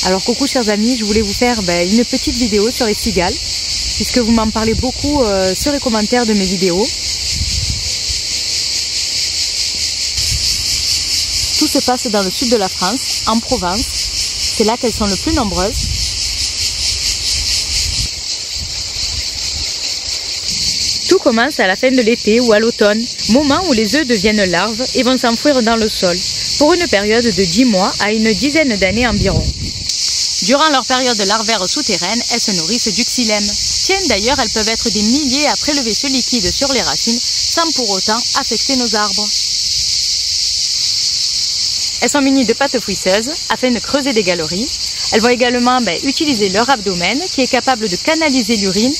Alors coucou chers amis, je voulais vous faire une petite vidéo sur les cigales, puisque vous m'en parlez beaucoup sur les commentaires de mes vidéos. Tout se passe dans le sud de la France, en Provence. C'est là qu'elles sont le plus nombreuses. Tout commence à la fin de l'été ou à l'automne, moment où les œufs deviennent larves et vont s'enfouir dans le sol, pour une période de 10 mois à une dizaine d'années environ. Durant leur période larvaire souterraine, elles se nourrissent du xylème. Tiens, d'ailleurs, elles peuvent être des milliers à prélever ce liquide sur les racines, sans pour autant affecter nos arbres. Elles sont munies de pattes fouisseuses afin de creuser des galeries. Elles vont également utiliser leur abdomen qui est capable de canaliser l'urine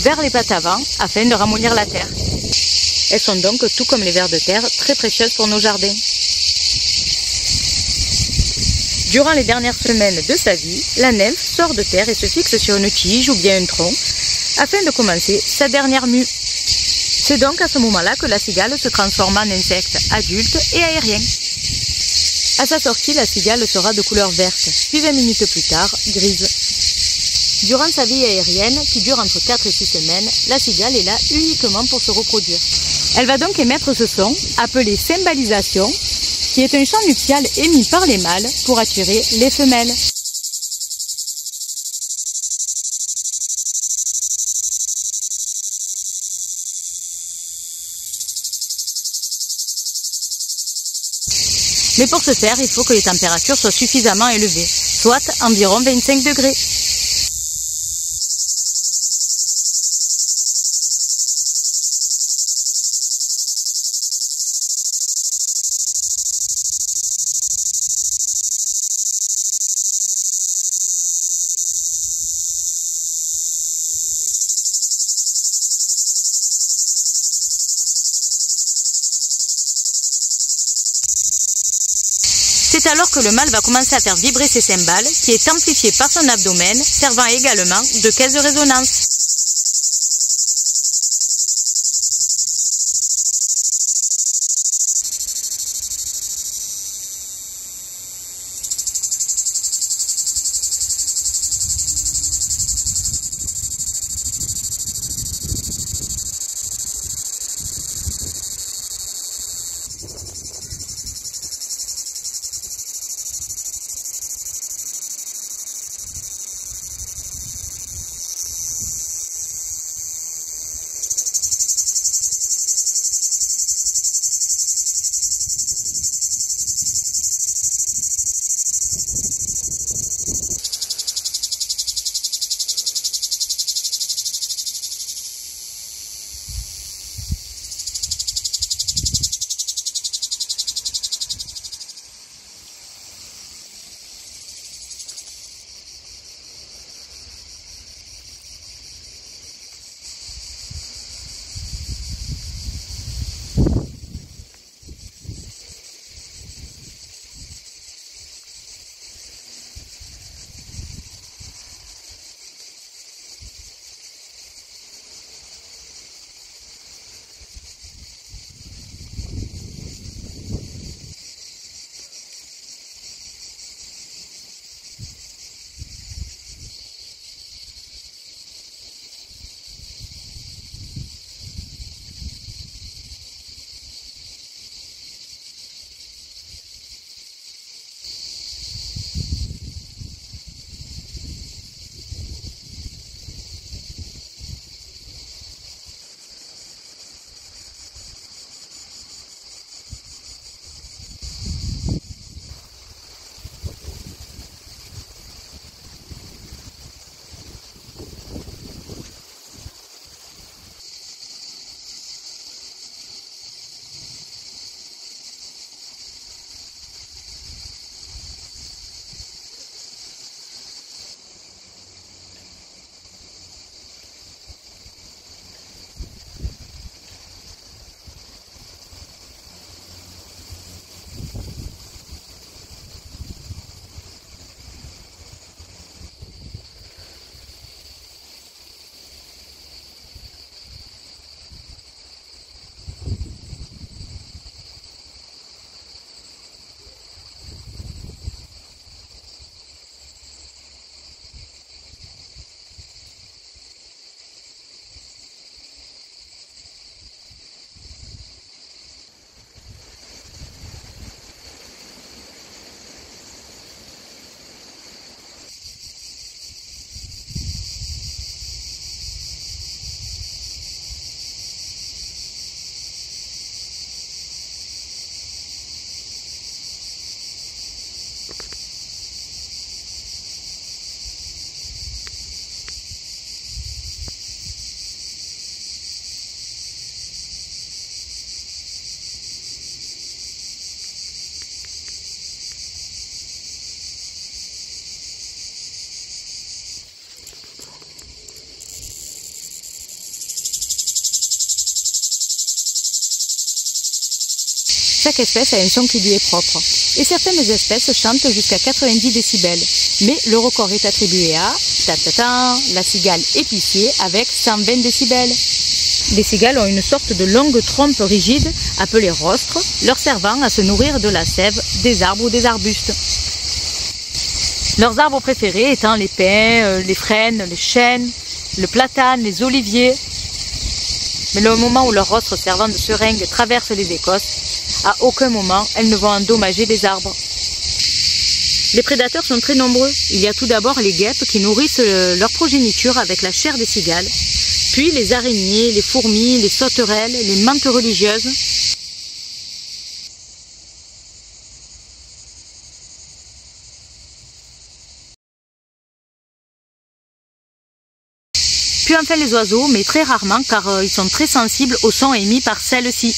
vers les pattes avant afin de ramollir la terre. Elles sont donc, tout comme les vers de terre, très précieuses pour nos jardins. Durant les dernières semaines de sa vie, la nymphe sort de terre et se fixe sur une tige ou bien un tronc afin de commencer sa dernière mue. C'est donc à ce moment-là que la cigale se transforme en insecte adulte et aérien. À sa sortie, la cigale sera de couleur verte, puis 20 minutes plus tard, grise. Durant sa vie aérienne, qui dure entre 4 et 6 semaines, la cigale est là uniquement pour se reproduire. Elle va donc émettre ce son, appelé cymbalisation, qui est un chant nuptial émis par les mâles pour attirer les femelles. Mais pour ce faire, il faut que les températures soient suffisamment élevées, soit environ 25 degrés. C'est alors que le mâle va commencer à faire vibrer ses cymbales, qui est amplifié par son abdomen, servant également de caisse de résonance. chaque espèce a un son qui lui est propre. Et certaines espèces chantent jusqu'à 90 décibels. Mais le record est attribué à la cigale épicier avec 120 décibels. Les cigales ont une sorte de longue trompe rigide appelée rostre, leur servant à se nourrir de la sève des arbres ou des arbustes. Leurs arbres préférés étant les pins, les frênes, les chênes, le platane, les oliviers. Mais le moment où leur rostre servant de seringue traverse les écosses, à aucun moment elles ne vont endommager les arbres. Les prédateurs sont très nombreux. Il y a tout d'abord les guêpes qui nourrissent leur progéniture avec la chair des cigales, puis les araignées, les fourmis, les sauterelles, les mantes religieuses. Puis enfin les oiseaux, mais très rarement car ils sont très sensibles aux sons émis par celles-ci.